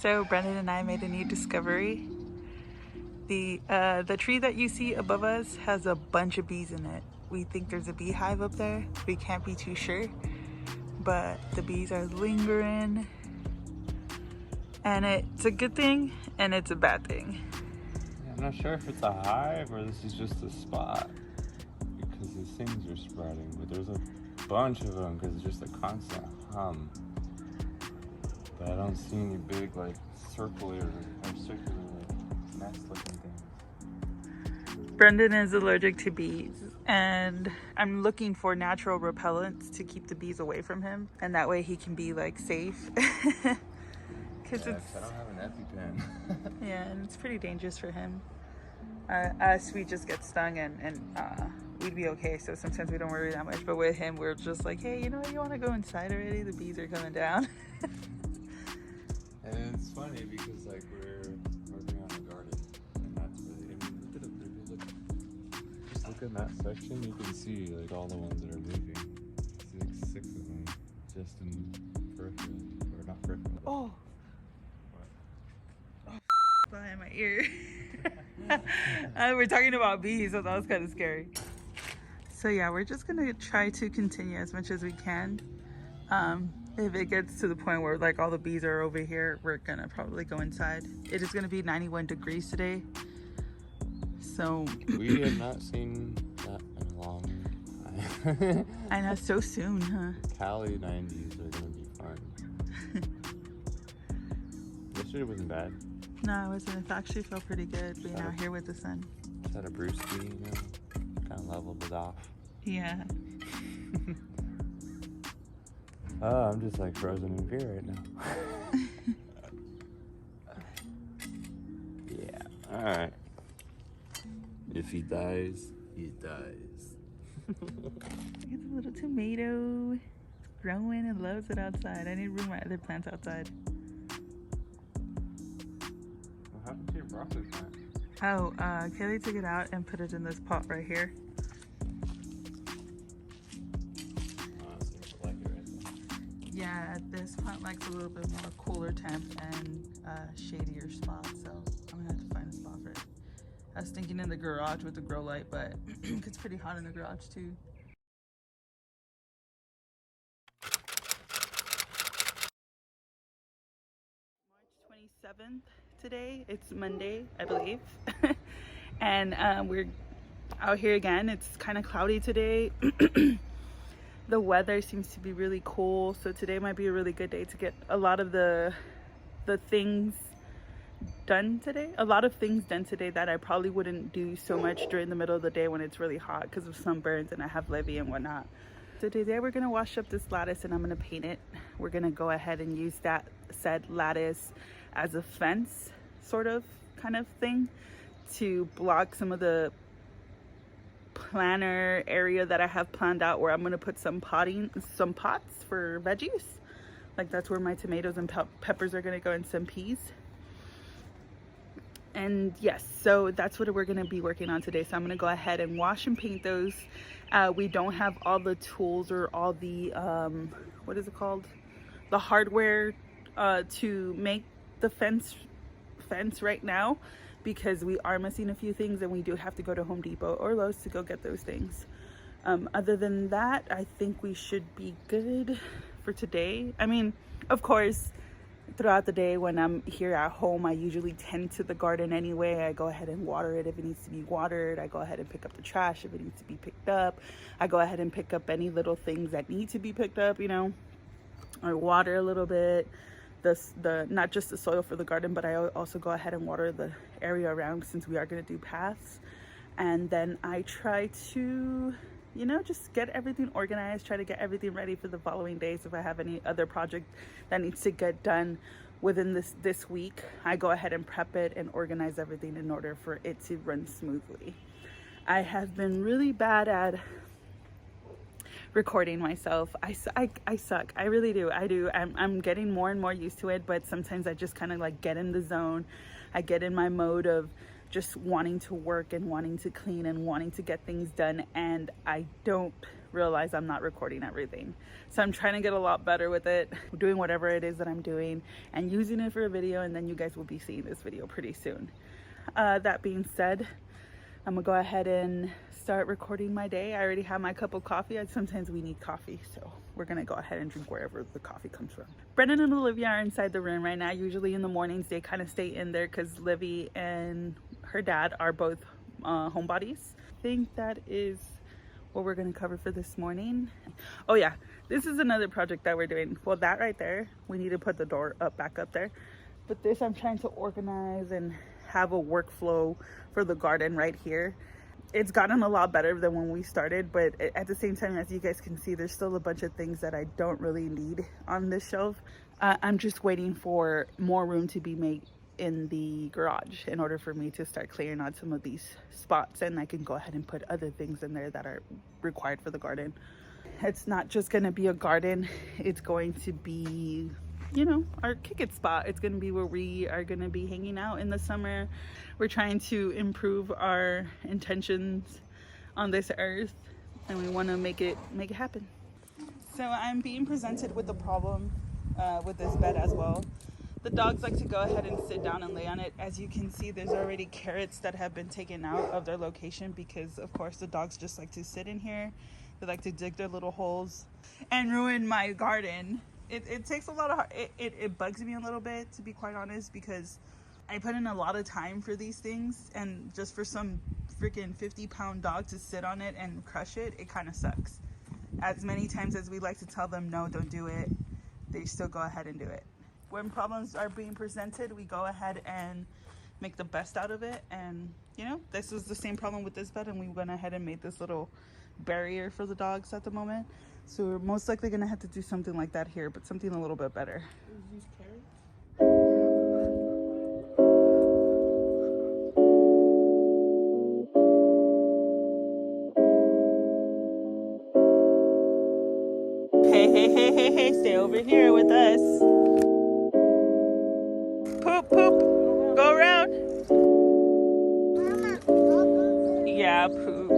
So Brendan and I made a new discovery. The tree that you see above us has a bunch of bees in it. We think there's a beehive up there. We can't be too sure, but the bees are lingering, and it's a good thing and it's a bad thing. Yeah, I'm not sure if it's a hive or this is just a spot because these things are spreading, but there's a bunch of them because it's just a constant hum. But I don't see any big like circular nest looking things. Brendan is allergic to bees, and I'm looking for natural repellents to keep the bees away from him, and that way he can be like safe. Because I don't have an EpiPen. yeah, and it's pretty dangerous for him. Us, we just get stung and we'd be okay, so sometimes we don't worry that much, but with him we're just like, hey, you know what, you want to go inside already? The bees are coming down. And it's funny because like we're working on the garden, and that's really, I mean, just look in that section, you can see like all the ones that are moving. It's like 6 of them just in peripheral, or not peripheral. Oh, What? behind my ear. We're talking about bees, so that was kind of scary. So yeah, we're just gonna try to continue as much as we can. If it gets to the point where like all the bees are over here, we're gonna probably go inside. It is gonna be 91 degrees today, so We have not seen that in a long time. I know, so soon, huh? Cali 90s are gonna be fun. Yesterday wasn't bad. No, it wasn't. It actually felt pretty good being out here with the sun. Just had a brewski, you know, kind of leveled it off. Yeah. Oh, I'm just like frozen in fear right now. Yeah, alright. If he dies, he dies. Look at the little tomato. It's growing and loves it outside. I need to bring my other plants outside. What happened to your broccoli plant? Oh, Kaylee took it out and put it in this pot right here. Yeah, this plant likes a little bit more cooler temp and shadier spot, so I'm gonna have to find a spot for it. I was thinking in the garage with the grow light, but it's pretty hot in the garage too. March 27th today. It's Monday, I believe. And we're out here again. It's kind of cloudy today. The weather seems to be really cool, so today might be a really good day to get a lot of the things done today. A lot of things done today that I probably wouldn't do so much during the middle of the day when it's really hot because of sunburns and I have Livy and whatnot. So today we're gonna wash up this lattice and I'm gonna paint it. We're gonna go ahead and use that said lattice as a fence sort of kind of thing to block some of the planter area that I have planned out where I'm going to put some pots for veggies. Like that's where my tomatoes and peppers are going to go, and some peas. And yes, so that's what we're going to be working on today. So I'm going to go ahead and wash and paint those. We don't have all the tools or all the what is it called, the hardware to make the fence right now, because we are missing a few things and we do have to go to Home Depot or Lowe's to go get those things. Other than that, I think we should be good for today. I mean, of course, throughout the day when I'm here at home, I usually tend to the garden anyway. I go ahead and water it if it needs to be watered. I go ahead and pick up the trash if it needs to be picked up. I go ahead and pick up any little things that need to be picked up, you know, or water a little bit. The not just the soil for the garden, but I also go ahead and water the area around since we are going to do paths. And then I try to, you know, just get everything organized, try to get everything ready for the following days. If I have any other project that needs to get done within this week, I go ahead and prep it and organize everything in order for it to run smoothly. I have been really bad at recording myself. I suck. I really do. I'm getting more and more used to it, but sometimes I just kind of like get in the zone. I get in my mode of just wanting to work and wanting to clean and wanting to get things done, and I don't realize I'm not recording everything. So I'm trying to get a lot better with it, doing whatever it is that I'm doing and using it for a video, and then you guys will be seeing this video pretty soon. That being said, I'm gonna go ahead and start recording my day. I already have my cup of coffee. Sometimes we need coffee, so we're gonna go ahead and drink wherever the coffee comes from. Brendan and Olivia are inside the room right now. Usually in the mornings they kind of stay in there because Livy and her dad are both homebodies. I think that is what we're gonna cover for this morning. Oh yeah, this is another project that we're doing. Well, that right there, we need to put the door back up there. But this, I'm trying to organize and have a workflow for the garden right here. It's gotten a lot better than when we started, but at the same time, as you guys can see, there's still a bunch of things that I don't really need on this shelf. I'm just waiting for more room to be made in the garage in order for me to start clearing out some of these spots, and I can go ahead and put other things in there that are required for the garden. It's not just going to be a garden, it's going to be, you know, our kick it spot. It's gonna be where we are gonna be hanging out in the summer. We're trying to improve our intentions on this earth, and we want to make it happen. So I'm being presented with the problem with this bed as well. The dogs like to go ahead and sit down and lay on it. As you can see, there's already carrots that have been taken out of their location because of course the dogs just like to sit in here. They like to dig their little holes and ruin my garden. It takes a lot of, it bugs me a little bit, to be quite honest, because I put in a lot of time for these things, and just for some freaking 50-pound dog to sit on it and crush it, it kind of sucks. As many times as we like to tell them, no, don't do it, they still go ahead and do it. When problems are being presented, we go ahead and make the best out of it. And, you know, this was the same problem with this bed, and we went ahead and made this little barrier for the dogs at the moment. So we're most likely gonna have to do something like that here, but something a little bit better. Hey, stay over here with us. Poop, poop, go around. Yeah, poop.